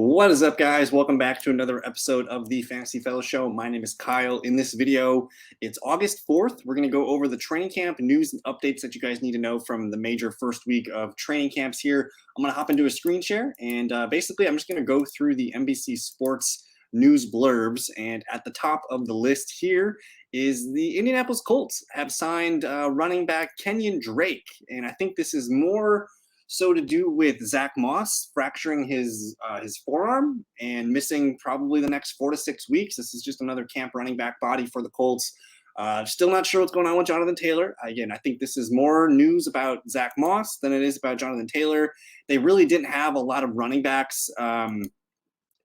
What is up, guys? Welcome back to another episode of the Fantasy Fellow Show. My name is Kyle. In this video, it's August 4th. We're going to go over the training camp news and updates that you guys need to know from the major first week of training camps here. I'm going to hop into a screen share, and basically I'm just going to go through the NBC Sports news blurbs. And at the top of the list here is the Indianapolis Colts have signed running back Kenyan Drake. And I think this is more so to do with Zach Moss fracturing his forearm and missing probably the next 4 to 6 weeks. This is just another camp running back body for the Colts. Still not sure what's going on with Jonathan Taylor. Again, I think this is more news about Zach Moss than it is about Jonathan Taylor. They really didn't have a lot of running backs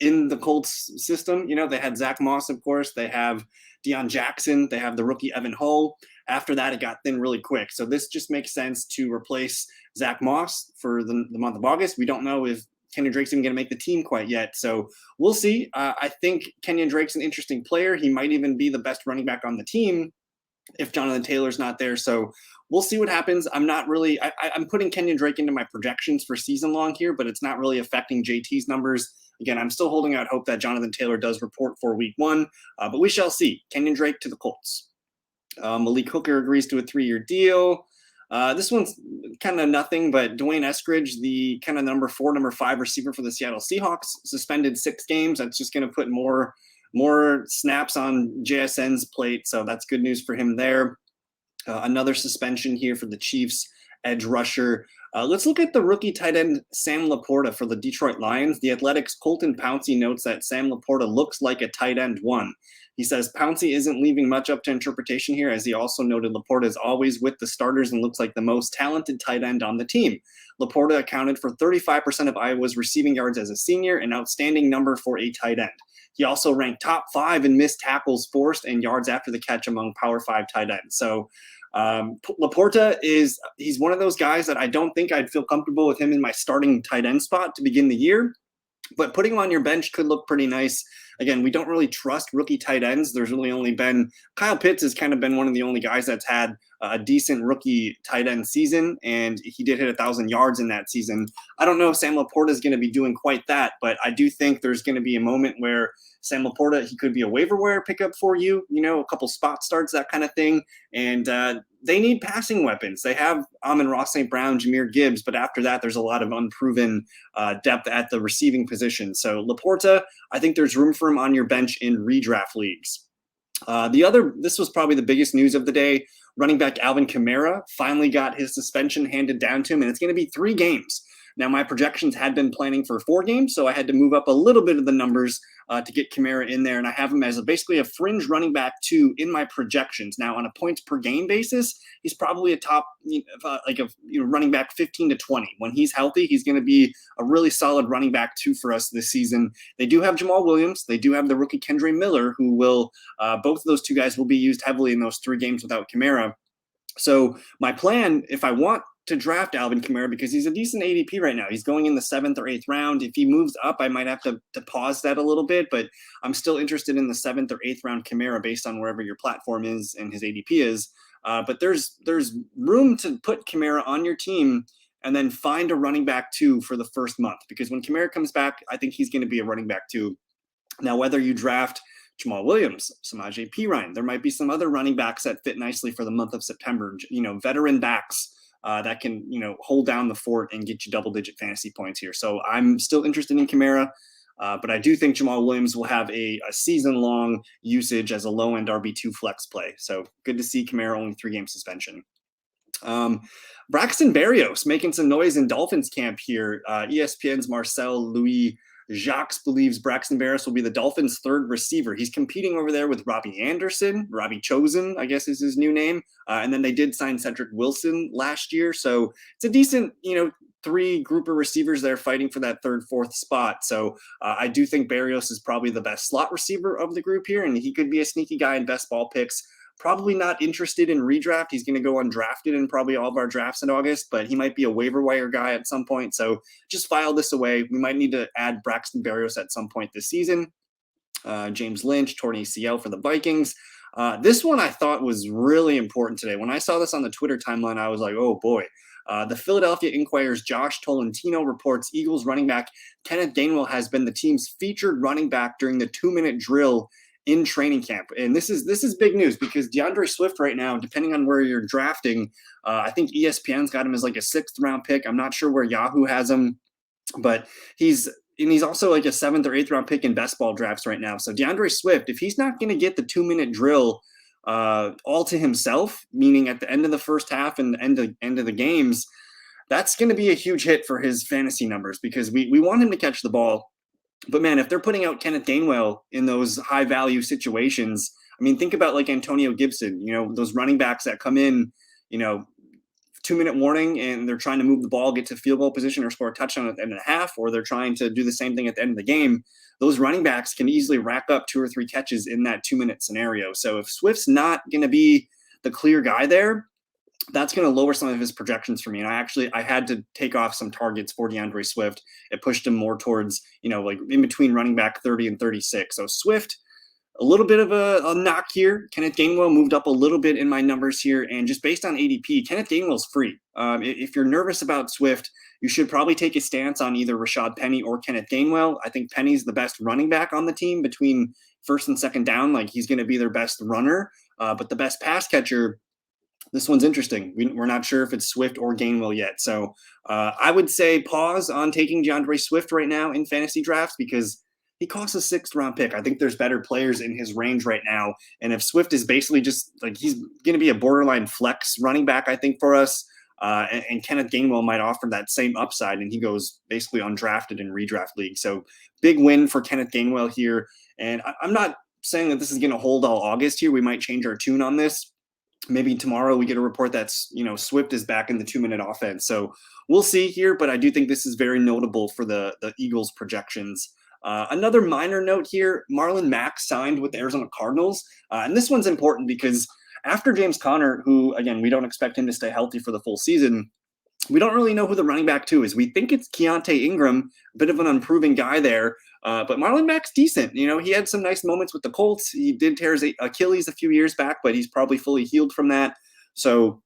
in the Colts system. You know, they had Zach Moss, of course. They have Deion Jackson. They have the rookie Evan Hull. After that, it got thin really quick. So this just makes sense to replace Zach Moss for the month of August. We don't know if Kenyan Drake's even going to make the team quite yet. So we'll see. I think Kenyan Drake's an interesting player. He might even be the best running back on the team if Jonathan Taylor's not there. So we'll see what happens. I'm not really I'm putting Kenyan Drake into my projections for season long here, but it's not really affecting JT's numbers. Again, I'm still holding out hope that Jonathan Taylor does report for week 1, but we shall see. Kenyan Drake to the Colts. Malik Hooker agrees to a 3-year deal. This one's kind of nothing, but Dwayne Eskridge, the kind of number 4, number 5 receiver for the Seattle Seahawks, suspended 6 games. That's just going to put more snaps on JSN's plate, so that's good news for him there. Another suspension here for the Chiefs edge rusher. Let's look at the rookie tight end Sam LaPorta for the Detroit Lions. The Athletics' Colton Pouncey notes that Sam LaPorta looks like a tight end 1. He says Pouncey isn't leaving much up to interpretation here, as he also noted LaPorta is always with the starters and looks like the most talented tight end on the team. LaPorta accounted for 35% of Iowa's receiving yards as a senior, an outstanding number for a tight end. He also ranked top 5 in missed tackles forced and yards after the catch among Power 5 tight ends. So LaPorta he's one of those guys that I don't think I'd feel comfortable with him in my starting tight end spot to begin the year, but putting him on your bench could look pretty nice. Again, we don't really trust rookie tight ends. There's really only been Kyle Pitts has kind of been one of the only guys that's had a decent rookie tight end season, and he did hit 1,000 yards in that season. I don't know if Sam LaPorta is going to be doing quite that, but I do think there's going to be a moment where Sam LaPorta, he could be a waiver wire pickup for you, a couple spot starts, that kind of thing. And they need passing weapons. They have Amon-Ra St. Brown, Jahymr Gibbs, but after that, there's a lot of unproven depth at the receiving position. So LaPorta, I think there's room for him on your bench in redraft leagues. This was probably the biggest news of the day. Running back Alvin Kamara finally got his suspension handed down to him, and it's going to be 3 games. Now, my projections had been planning for 4 games, so I had to move up a little bit of the numbers to get Kamara in there, and I have him as basically a fringe running back 2 in my projections. Now, on a points per game basis, he's probably a top running back 15 to 20. When he's healthy, he's going to be a really solid running back 2 for us this season. They do have Jamal Williams. They do have the rookie Kendre Miller, who will both of those 2 guys will be used heavily in those 3 games without Kamara. So my plan, if I want to draft Alvin Kamara, because he's a decent ADP right now. He's going in the 7th or 8th round. If he moves up, I might have to pause that a little bit, but I'm still interested in the 7th or 8th round Kamara based on wherever your platform is and his ADP is. But there's room to put Kamara on your team and then find a running back 2 for the first month, because when Kamara comes back, I think he's going to be a running back 2. Now, whether you draft Jamal Williams, Samaje Perine, there might be some other running backs that fit nicely for the month of September, veteran backs that can, hold down the fort and get you double-digit fantasy points here. So I'm still interested in Kamara, but I do think Jamal Williams will have a season-long usage as a low-end RB2 flex play. So good to see Kamara only 3-game suspension. Braxton Berrios making some noise in Dolphins camp here. ESPN's Marcel Louis Jacques believes Braxton Berrios will be the Dolphins' 3rd receiver. He's competing over there with Robbie Anderson. Robbie Chosen, I guess, is his new name. And then they did sign Cedric Wilson last year. So it's a decent, 3 group of receivers there fighting for that 3rd, 4th spot. So I do think Berrios is probably the best slot receiver of the group here, and he could be a sneaky guy in best ball picks. Probably not interested in redraft. He's going to go undrafted in probably all of our drafts in August, but he might be a waiver wire guy at some point. So just file this away. We might need to add Braxton Berrios at some point this season. James Lynch, torn ACL for the Vikings. This one I thought was really important today. When I saw this on the Twitter timeline, I was like, oh boy. The Philadelphia Inquirer's Josh Tolentino reports Eagles running back Kenneth Gainwell has been the team's featured running back during the 2-minute drill in training camp. And this is big news because DeAndre Swift right now, depending on where you're drafting, I think ESPN's got him as like a 6th round pick. I'm not sure where Yahoo has him, but he's also like a 7th or 8th round pick in best ball drafts right now. So DeAndre Swift, if he's not going to get the 2-minute drill all to himself, meaning at the end of the first half and end of the games, that's going to be a huge hit for his fantasy numbers because we want him to catch the ball. But man, if they're putting out Kenneth Gainwell in those high value situations, I mean, think about like Antonio Gibson, those running backs that come in, 2-minute warning and they're trying to move the ball, get to field goal position or score a touchdown at the end of the half, or they're trying to do the same thing at the end of the game. Those running backs can easily rack up 2 or 3 catches in that 2-minute scenario. So if Swift's not going to be the clear guy there, that's going to lower some of his projections for me. And I had to take off some targets for DeAndre Swift. It pushed him more towards, like in between running back 30 and 36. So Swift, a little bit of a knock here. Kenneth Gainwell moved up a little bit in my numbers here. And just based on ADP, Kenneth Gainwell's free. If you're nervous about Swift, you should probably take a stance on either Rashad Penny or Kenneth Gainwell. I think Penny's the best running back on the team between first and second down. Like he's going to be their best runner. But the best pass catcher, this one's interesting. We're not sure if it's Swift or Gainwell yet. So I would say pause on taking DeAndre Swift right now in fantasy drafts because he costs a 6th round pick. I think there's better players in his range right now. And if Swift is basically just like he's going to be a borderline flex running back, I think, for us. And Kenneth Gainwell might offer that same upside, and he goes basically undrafted in redraft league. So big win for Kenneth Gainwell here. And I'm not saying that this is going to hold all August here. We might change our tune on this. Maybe tomorrow we get a report that's, Swift is back in the 2-minute offense. So we'll see here, but I do think this is very notable for the Eagles projections. Another minor note here, Marlon Mack signed with the Arizona Cardinals. And this one's important because after James Conner, who, again, we don't expect him to stay healthy for the full season, we don't really know who the running back 2 is. We think it's Keontae Ingram, a bit of an unproven guy there. But Marlon Mack's decent. He had some nice moments with the Colts. He did tear his Achilles a few years back, but he's probably fully healed from that. So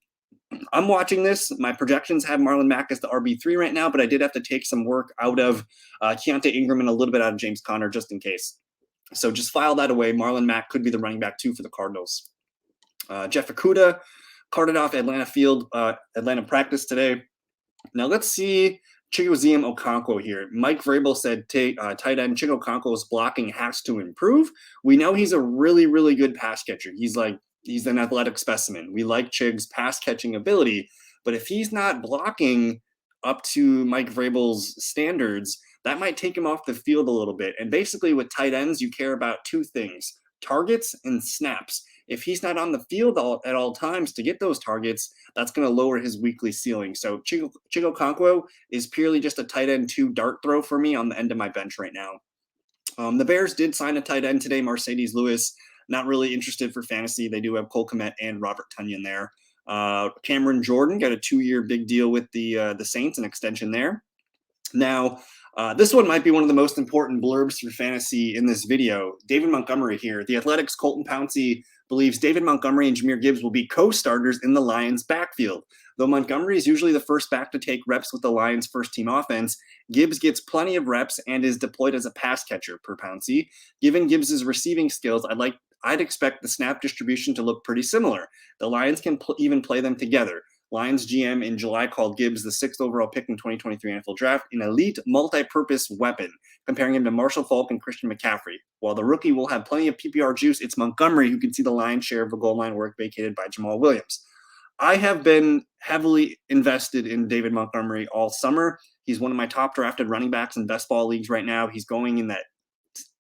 I'm watching this. My projections have Marlon Mack as the RB3 right now, but I did have to take some work out of Keontae Ingram and a little bit out of James Conner just in case. So just file that away. Marlon Mack could be the running back 2 for the Cardinals. Jeff Okudah carted off Atlanta practice today. Now let's see Chigoziem Okonkwo here. Mike Vrabel said tight end Chig Okonkwo's blocking has to improve. We know he's a really, really good pass catcher. He's an athletic specimen. We like Chig's pass catching ability, but if he's not blocking up to Mike Vrabel's standards, that might take him off the field a little bit. And basically with tight ends, you care about 2 things, targets and snaps. If he's not on the field at all times to get those targets, that's going to lower his weekly ceiling. So Chig Okonkwo is purely just a tight end 2 dart throw for me on the end of my bench right now. The Bears did sign a tight end today, Mercedes Lewis. Not really interested for fantasy. They do have Cole Kmet and Robert Tonyan there. Cameron Jordan got a 2-year big deal with the Saints, an extension there. Now, this one might be one of the most important blurbs for fantasy in this video. David Montgomery here. The Athletics' Colton Pouncey believes David Montgomery and Jahmyr Gibbs will be co-starters in the Lions' backfield. Though Montgomery is usually the first back to take reps with the Lions' first-team offense, Gibbs gets plenty of reps and is deployed as a pass catcher, per Pouncey. Given Gibbs' receiving skills, I'd expect the snap distribution to look pretty similar. The Lions can even play them together. Lions GM in July called Gibbs the 6th overall pick in 2023 NFL Draft, an elite multi-purpose weapon, comparing him to Marshall Faulk and Christian McCaffrey. While the rookie will have plenty of PPR juice, it's Montgomery who can see the lion's share of the goal line work vacated by Jahmyr Williams. I have been heavily invested in David Montgomery all summer. He's one of my top drafted running backs in best ball leagues right now. He's going in that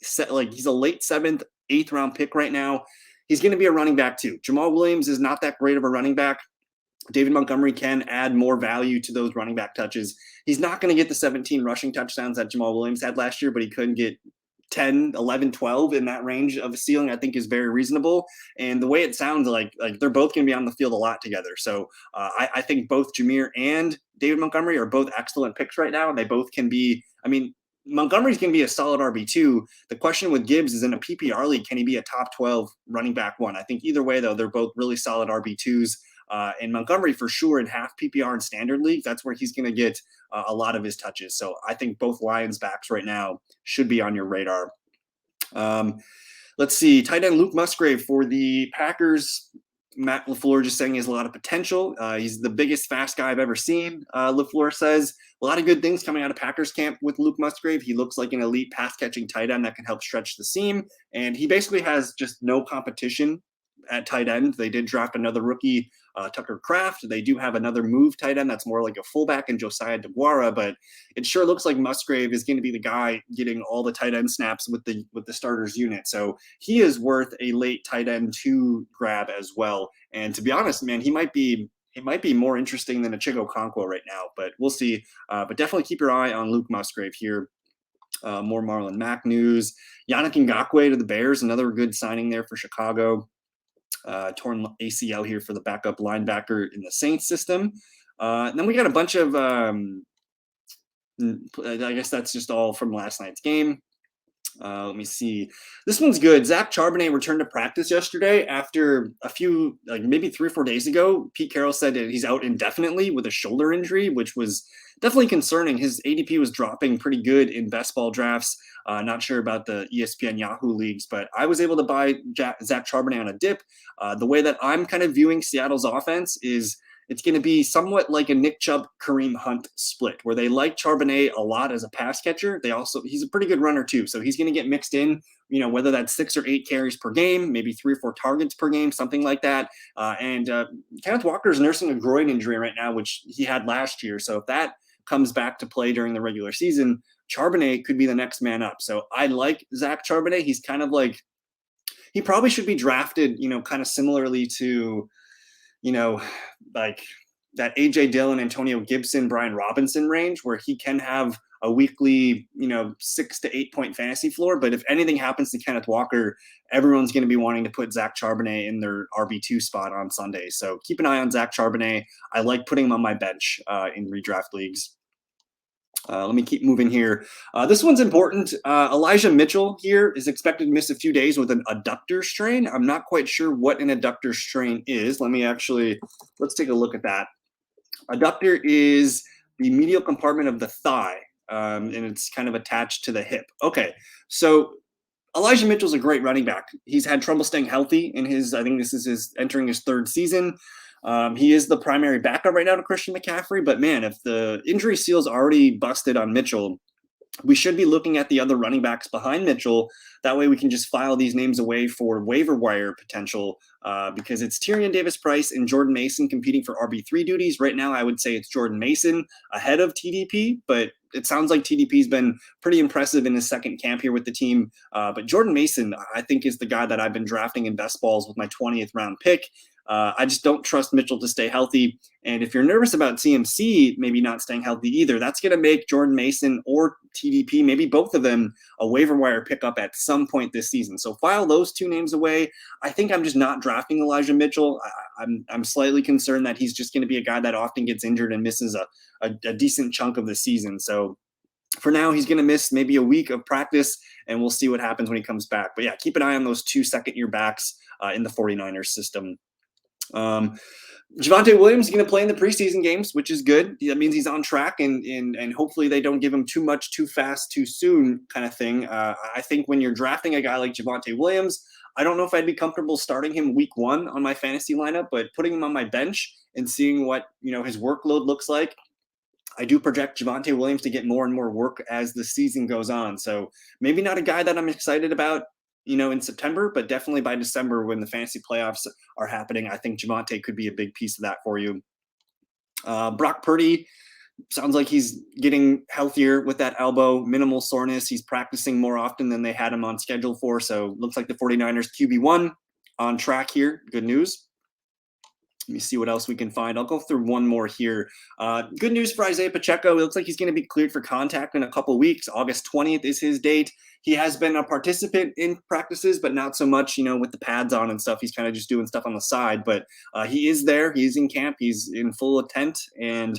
he's a late 7th, 8th round pick right now. He's going to be a running back too. Jahmyr Williams is not that great of a running back. David Montgomery can add more value to those running back touches. He's not going to get the 17 rushing touchdowns that Jahmyr Williams had last year, but he couldn't get 10, 11, 12 in that range of a ceiling, I think is very reasonable. And the way it sounds like they're both going to be on the field a lot together. So I think both Jahmyr and David Montgomery are both excellent picks right now. And they both can be, Montgomery's going to be a solid RB2. The question with Gibbs is in a PPR league, can he be a top 12 running back 1? I think either way, though, they're both really solid RB2s. And Montgomery for sure in half PPR and standard league. That's where he's going to get a lot of his touches. So I think both Lions backs right now should be on your radar. Let's see, tight end Luke Musgrave for the Packers. Matt LaFleur just saying he has a lot of potential. He's the biggest fast guy I've ever seen. LaFleur says a lot of good things coming out of Packers camp with Luke Musgrave. He looks like an elite pass-catching tight end that can help stretch the seam, and he basically has just no competition at tight end. They did draft another rookie, Tucker Kraft. They do have another move tight end that's more like a fullback in Josiah DeGuara, but it sure looks like Musgrave is going to be the guy getting all the tight end snaps with the starters unit. So he is worth a late tight end 2 grab as well. And to be honest, man, he might be more interesting than a Chigoziem Okonkwo right now, but we'll see. But definitely keep your eye on Luke Musgrave here. More Marlon Mack news. Yannick Ngakoue to the Bears, another good signing there for Chicago. Torn ACL here for the backup linebacker in the Saints system. Then we got a bunch of, I guess that's just all from last night's game. Let me see. This one's good. Zach Charbonnet returned to practice yesterday after a few, like maybe 3 or 4 days ago. Pete Carroll said that he's out indefinitely with a shoulder injury, which was definitely concerning. His ADP was dropping pretty good in best ball drafts. Not sure about the ESPN Yahoo leagues, but I was able to buy Zach Charbonnet on a dip. The way that I'm kind of viewing Seattle's offense is it's going to be somewhat like a Nick Chubb, Kareem Hunt split, where they like Charbonnet a lot as a pass catcher. He's a pretty good runner too. So he's going to get mixed in, whether that's 6 or 8 carries per game, maybe 3 or 4 targets per game, something like that. And Kenneth Walker is nursing a groin injury right now, which he had last year. So if that comes back to play during the regular season, Charbonnet could be the next man up. So I like Zach Charbonnet. He's kind of like, he probably should be drafted, kind of similarly to, like that AJ Dillon, Antonio Gibson, Brian Robinson range, where he can have a weekly, 6 to 8 point fantasy floor. But if anything happens to Kenneth Walker, everyone's going to be wanting to put Zach Charbonnet in their RB2 spot on Sunday. So keep an eye on Zach Charbonnet. I like putting him on my bench in redraft leagues. Let me keep moving here. This one's important. Elijah Mitchell here is expected to miss a few days with an adductor strain. I'm not quite sure what an adductor strain is. Let's take a look at that. Adductor is the medial compartment of the thigh, and it's kind of attached to the hip. Okay, so Elijah Mitchell's a great running back. He's had trouble staying healthy I think this is his entering his 3rd season. He is the primary backup right now to Christian McCaffrey, but man, if the injury seal's already busted on Mitchell, we should be looking at the other running backs behind Mitchell. That way we can just file these names away for waiver wire potential because it's Tyrion Davis-Price and Jordan Mason competing for RB3 duties. Right now, I would say it's Jordan Mason ahead of TDP, but it sounds like TDP's been pretty impressive in his 2nd camp here with the team. But Jordan Mason, I think, is the guy that I've been drafting in best balls with my 20th round pick. I just don't trust Mitchell to stay healthy. And if you're nervous about CMC maybe not staying healthy either, that's going to make Jordan Mason or TDP, maybe both of them, a waiver wire pickup at some point this season. So file those 2 names away. I think I'm just not drafting Elijah Mitchell. I'm slightly concerned that he's just going to be a guy that often gets injured and misses a decent chunk of the season. So for now, he's going to miss maybe a week of practice, and we'll see what happens when he comes back. But yeah, keep an eye on those 2 second-year backs in the 49ers system. Javonte Williams is going to play in the preseason games, which is good. That means he's on track, and hopefully they don't give him too much, too fast, too soon kind of thing. I think when you're drafting a guy like Javonte Williams, I don't know if I'd be comfortable starting him week 1 on my fantasy lineup, but putting him on my bench and seeing what his workload looks like. I do project Javonte Williams to get more and more work as the season goes on. So maybe not a guy that I'm excited about in September, but definitely by December when the fantasy playoffs are happening, I think Javonte could be a big piece of that for you. Brock Purdy sounds like he's getting healthier with that elbow, minimal soreness. He's practicing more often than they had him on schedule for. So looks like the 49ers QB1 on track here. Good news. Let me see what else we can find. I'll go through one more here. Good news for Isiah Pacheco. It looks like he's going to be cleared for contact in a couple of weeks. August 20th is his date. He has been a participant in practices, but not so much, with the pads on and stuff. He's kind of just doing stuff on the side, but he is there. He's in camp. He's in full intent, and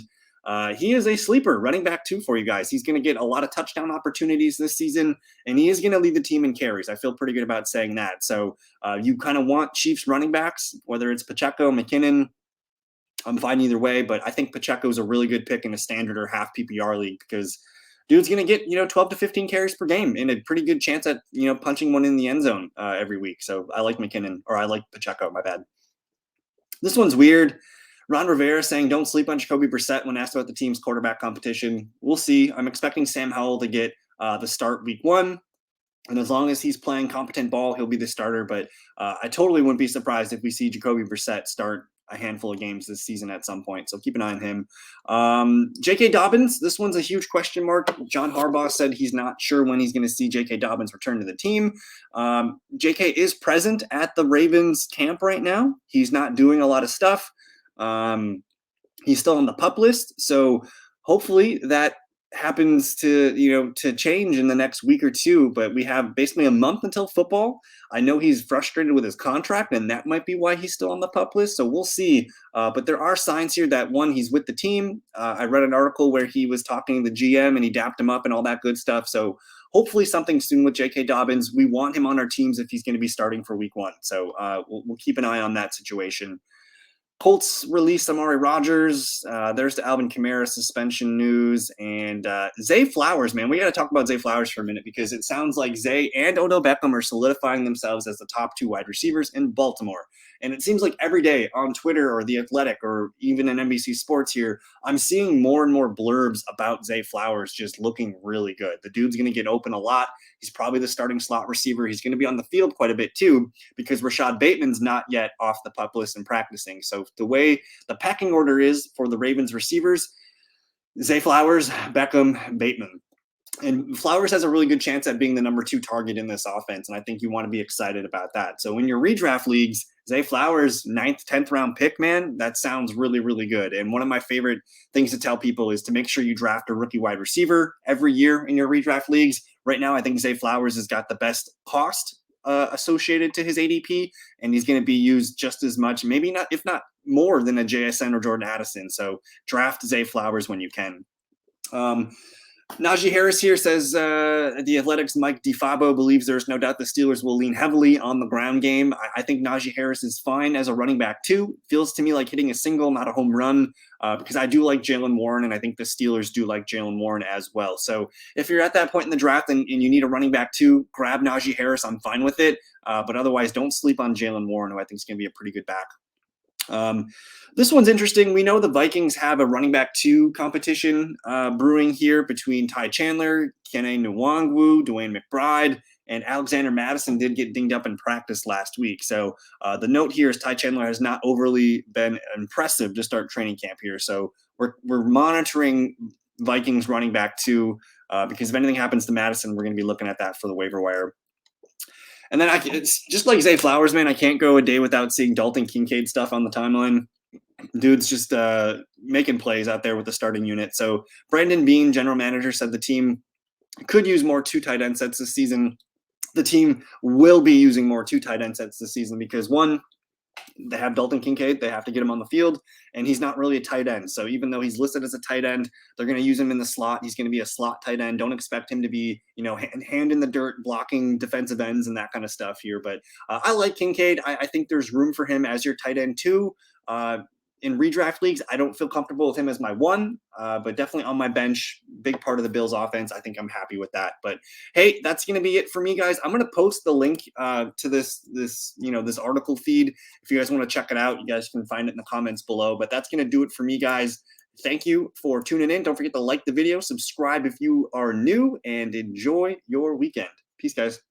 he is a sleeper running back too for you guys. He's going to get a lot of touchdown opportunities this season, and he is going to lead the team in carries. I feel pretty good about saying that. So you kind of want Chiefs running backs, whether it's Pacheco, McKinnon, I'm fine either way, but I think Pacheco is a really good pick in a standard or half PPR league because dude's going to get, 12 to 15 carries per game and a pretty good chance at, punching one in the end zone every week. So I like I like Pacheco, my bad. This one's weird. Ron Rivera saying don't sleep on Jacoby Brissett when asked about the team's quarterback competition. We'll see. I'm expecting Sam Howell to get the start week 1. And as long as he's playing competent ball, he'll be the starter. But I totally wouldn't be surprised if we see Jacoby Brissett start a handful of games this season at some point. So keep an eye on him. J.K. Dobbins, this one's a huge question mark. John Harbaugh said he's not sure when he's going to see J.K. Dobbins return to the team. J.K. is present at the Ravens camp right now. He's not doing a lot of stuff. He's still on the PUP list. So hopefully that happens to change in the next week or two, but we have basically a month until football. I know he's frustrated with his contract, and that might be why he's still on the PUP list. So we'll see. But there are signs here that, one, he's with the team. I read an article where he was talking to the GM and he dapped him up and all that good stuff. So hopefully something soon with J.K. Dobbins. We want him on our teams if he's going to be starting for week 1. So we'll keep an eye on that situation. Colts released Amari Rodgers. There's the Alvin Kamara suspension news. And Zay Flowers, man. We got to talk about Zay Flowers for a minute because it sounds like Zay and Odell Beckham are solidifying themselves as the top 2 wide receivers in Baltimore. And it seems like every day on Twitter or The Athletic or even in NBC Sports here, I'm seeing more and more blurbs about Zay Flowers just looking really good. The dude's going to get open a lot. He's probably the starting slot receiver. He's going to be on the field quite a bit too because Rashad Bateman's not yet off the PUP list and practicing. So the way the pecking order is for the Ravens receivers, Zay Flowers, Beckham, Bateman. And Flowers has a really good chance at being the number 2 target in this offense, and I think you want to be excited about that. So in your redraft leagues, Zay Flowers, 9th, 10th round pick, man, that sounds really, really good. And one of my favorite things to tell people is to make sure you draft a rookie wide receiver every year in your redraft leagues. Right now, I think Zay Flowers has got the best cost associated to his ADP, and he's going to be used just as much, maybe not, if not more than a JSN or Jordan Addison. So draft Zay Flowers when you can. Najee Harris here says the Athletics' Mike DeFabo believes there's no doubt the Steelers will lean heavily on the ground game. I think Najee Harris is fine as a running back too. Feels to me like hitting a single, not a home run, because I do like Jaylen Warren, and I think the Steelers do like Jaylen Warren as well. So if you're at that point in the draft and you need a running back too, grab Najee Harris. I'm fine with it. But otherwise, don't sleep on Jaylen Warren, who I think is going to be a pretty good back. This one's interesting. We know the Vikings have a running back 2 competition brewing here between Ty Chandler, Kene Nwangwu, Dwayne McBride, and Alexander Madison did get dinged up in practice last week. So the note here is Ty Chandler has not overly been impressive to start training camp here. So we're monitoring Vikings running back 2 because if anything happens to Madison, we're going to be looking at that for the waiver wire. And then it's just like Zay Flowers, man. I can't go a day without seeing Dalton Kincaid stuff on the timeline. Dude's just making plays out there with the starting unit. So Brandon Beane, general manager, said the team could use more 2 tight end sets this season. The team will be using more 2 tight end sets this season because, one, they have Dalton Kincaid. They have to get him on the field, and he's not really a tight end. So even though he's listed as a tight end, they're going to use him in the slot. He's going to be a slot tight end. Don't expect him to be, hand in the dirt, blocking defensive ends and that kind of stuff here. But I like Kincaid. I think there's room for him as your tight end too. In redraft leagues, I don't feel comfortable with him as my 1, but definitely on my bench, big part of the Bills offense. I think I'm happy with that. But hey, that's going to be it for me, guys. I'm going to post the link to this article feed. If you guys want to check it out, you guys can find it in the comments below. But that's going to do it for me, guys. Thank you for tuning in. Don't forget to like the video, subscribe if you are new, and enjoy your weekend. Peace, guys.